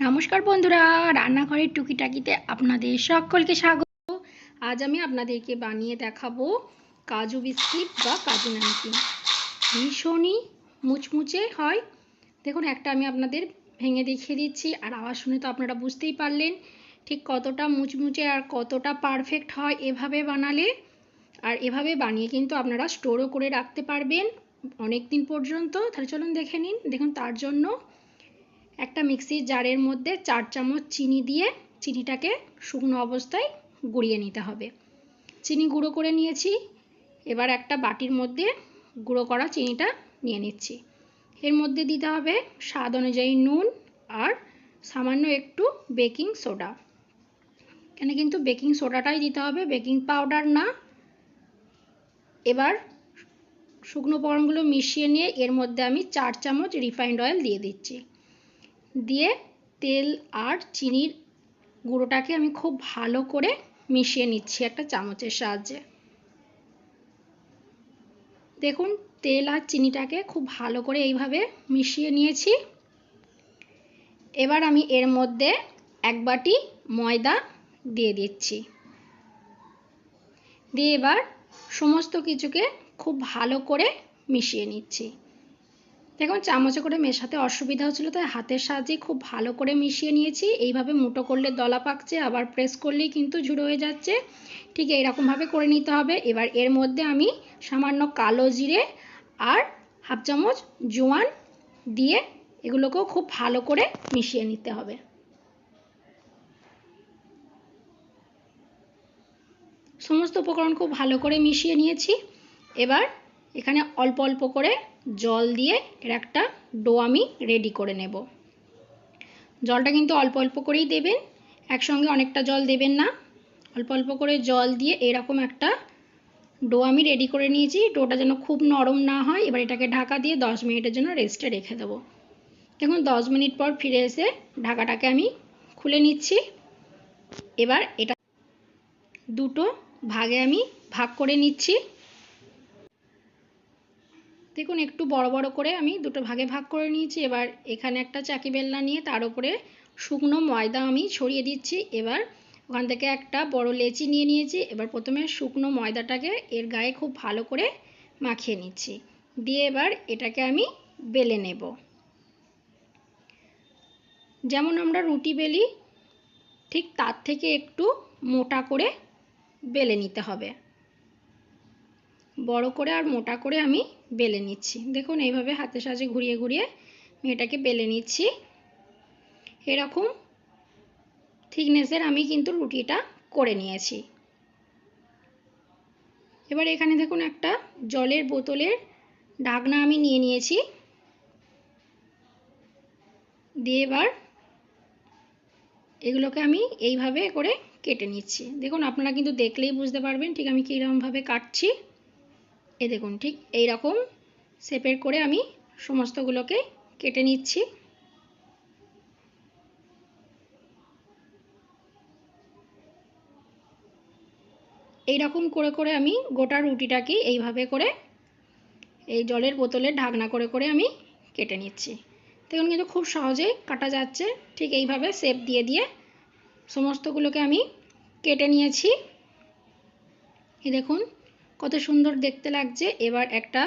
নমস্কার বন্ধুরা, রান্নাঘরের টুকিটাকিতে আপনাদের সকলকে স্বাগত। আজ আমি আপনাদেরকে বানিয়ে দেখাবো কাজু বিস্কিট বা কাজু নামকিন। ভীষণই মুচমুচে হয়। দেখুন, একটা আমি আপনাদের ভেঙে দেখিয়ে দিচ্ছি, আর আওয়াজ শুনে তো আপনারা বুঝতেই পারলেন ঠিক কতটা মুচমুচে আর কতটা পারফেক্ট হয় এভাবে বানালে। আর এভাবে বানিয়ে কিন্তু আপনারা স্টোরও করে রাখতে পারবেন অনেক দিন পর্যন্ত। তাহলে চলুন দেখে নিন। দেখুন, তার জন্য একটা মিক্সির জারের মধ্যে 4 চামচ চিনি দিয়ে চিনিটাকে শুকনো অবস্থায় গুঁড়িয়ে নিতে হবে। চিনি গুঁড়ো করে নিয়েছি। এবার একটা বাটির মধ্যে গুঁড়ো করা চিনিটা নিয়ে নিচ্ছি। এর মধ্যে দিতে হবে স্বাদ অনুযায়ী নুন আর সামান্য একটু বেকিং সোডা। এখানে কিন্তু বেকিং সোডাটাই দিতে হবে, বেকিং পাউডার না। এবার শুকনো উপকরণগুলো মিশিয়ে নিয়ে এর মধ্যে আমি 4 চামচ রিফাইন্ড অয়েল দিয়ে দিচ্ছি। দিয়ে তেল আর চিনির গুঁড়োটাকে আমি খুব ভালো করে মিশিয়ে নিচ্ছি একটা চামচের সাহায্যে। দেখুন, তেল আর চিনিটাকে খুব ভালো করে এইভাবে মিশিয়ে নিয়েছি। এবার আমি এর মধ্যে 1 বাটি ময়দা দিয়ে দিচ্ছি। দিয়ে এবার সমস্ত কিছুকে খুব ভালো করে মিশিয়ে নিচ্ছি। দেখুন, চামচে করে মেশাতে অসুবিধা হচ্ছিল, তাই হাতের সাহায্যে খুব ভালো করে মিশিয়ে নিয়েছি। এইভাবে মুঠো করলে দলা পাকছে, আবার প্রেস করলেই কিন্তু ঝুড়ো হয়ে যাচ্ছে। ঠিক এইরকমভাবে করে নিতে হবে। এবার এর মধ্যে আমি সামান্য কালো জিরে আর হাফ চামচ জোয়ান দিয়ে এগুলোকেও খুব ভালো করে মিশিয়ে নিতে হবে। সমস্ত উপকরণ খুব ভালো করে মিশিয়ে নিয়েছি। এবার এখানে অল্প অল্প করে জল দিয়ে এর একটা ডো আমি রেডি করে নেব। জলটা কিন্তু অল্প অল্প করেই দেবেন, একসঙ্গে অনেকটা জল দেবেন না। অল্প অল্প করে জল দিয়ে এরকম একটা ডো আমি রেডি করে নিয়েছি। ডোটা যেন খুব নরম না হয়। এবার এটাকে ঢাকা দিয়ে 10 মিনিটের জন্য রেস্টে রেখে দেবো। দেখুন, 10 মিনিট পর ফিরে এসে ঢাকাটাকে আমি খুলে নিচ্ছি। এবার এটা দুটো ভাগে আমি ভাগ করে নিচ্ছি। দেখুন, একটু বড় বড় করে আমি দুটো ভাগে ভাগ করে নিয়েছি। এবার এখানে একটা চাকি বেলনা নিয়ে তার উপরে শুকনো ময়দা আমি ছড়িয়ে দিচ্ছি। এবার ওখান থেকে একটা বড় লেচি নিয়ে নিয়েছি। এবার প্রথমে শুকনো ময়দাটাকে এর গায়ে খুব ভালো করে মাখিয়ে নিচ্ছি। দিয়ে এবার এটাকে আমি বেলে নেব। যেমন আমরা রুটি বেলি ঠিক তার থেকে একটু মোটা করে বেলে নিতে হবে। বড় করে আর মোটা করে আমি বেলে নিচ্ছি। দেখুন, এইভাবে হাতের সাহায্যে ঘুরিয়ে ঘুরিয়ে আমি এটাকে বেলে নিচ্ছি। এরকম থিকনেসের আমি কিন্তু রুটিটা করে নিয়েছি। এবার এখানে দেখুন, একটা জলের বোতলের ঢাকনা আমি নিয়ে নিয়েছি। দিয়ে এবার এগুলোকে আমি এইভাবে করে কেটে নিচ্ছি। দেখুন, আপনারা কিন্তু দেখলেই বুঝতে পারবেন ঠিক আমি কীরকমভাবে কাটছি। এই দেখুন, ঠিক এইরকম শেপের করে আমি সমস্তগুলোকে কেটে নিচ্ছি। এইরকম করে করে আমি গোটা রুটিটাকে এইভাবে করে এই জলের বোতলের ঢাকনা করে করে আমি কেটে নিচ্ছি। দেখুন, কিন্তু খুব সহজেই কাটা যাচ্ছে। ঠিক এইভাবে শেপ দিয়ে দিয়ে সমস্তগুলোকে আমি কেটে নিয়েছি। এই দেখুন কত সুন্দর দেখতে লাগছে। এবার একটা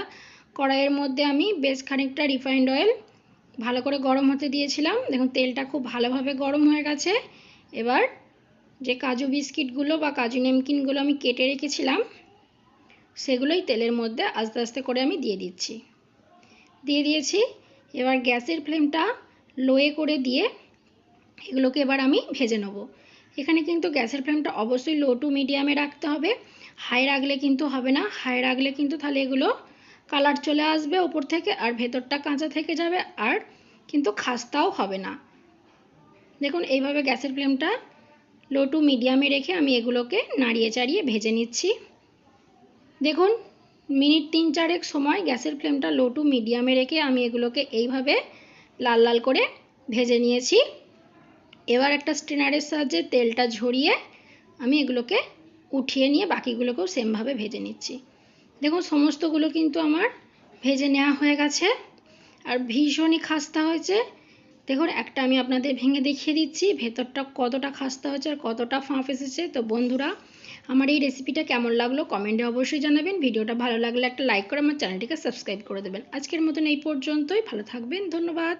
কড়াইয়ের মধ্যে আমি বেশ খানিকটা রিফাইন্ড অয়েল ভালো করে গরম হতে দিয়েছিলাম। দেখুন, তেলটা খুব ভালোভাবে গরম হয়ে গেছে। এবার যে কাজু বিস্কিটগুলো বা কাজু নেমকিনগুলো আমি কেটে রেখেছিলাম সেগুলোই তেলের মধ্যে আস্তে আস্তে করে আমি দিয়ে দিয়েছি। এবার গ্যাসের ফ্লেমটা লোয়ে করে দিয়ে এগুলোকে এবার আমি ভেজে নেব। এখানে কিন্তু গ্যাসের ফ্লেমটা অবশ্যই লো টু মিডিয়ামে রাখতে হবে। হাই রাখলে কিন্তু হবে না। হাই রাখলে কিন্তু তাহলে এগুলো কালার চলে আসবে ওপর থেকে, আর ভেতরটা কাঁচা থেকে যাবে, আর কিন্তু খাস্তাও হবে না। দেখুন, এইভাবে গ্যাসের ফ্লেমটা লো টু মিডিয়ামে রেখে আমি এগুলোকে নাড়িয়ে চাড়িয়ে ভেজে নিচ্ছি। দেখুন, মিনিট 3-4 সময় গ্যাসের ফ্লেমটা লো টু মিডিয়ামে রেখে আমি এগুলোকে এইভাবে লাল লাল করে ভেজে নিয়েছি। এবার একটা স্ট্রেনারের সাহায্যে তেলটা ঝরিয়ে আমি এগুলোকে উঠিয়ে নিয়ে বাকিগুলোকেও সেমভাবে ভেজে নিচ্ছি। দেখুন, সমস্তগুলো কিন্তু আমার ভেজে নেওয়া হয়ে গেছে আর ভীষণই খাস্তা হয়েছে। দেখুন একটা আমি আপনাদের ভেঙে দেখিয়ে দিচ্ছি ভেতরটা কতটা খাস্তা হয়েছে আর কতটা ফাঁপ এসেছে। তো বন্ধুরা, আমার এই রেসিপিটা কেমন লাগলো কমেন্টে অবশ্যই জানাবেন। ভিডিওটা ভালো লাগলে একটা লাইক করে আমার চ্যানেলটিকে সাবস্ক্রাইব করে দেবেন। আজকের মতন এই পর্যন্তই। ভালো থাকবেন, ধন্যবাদ।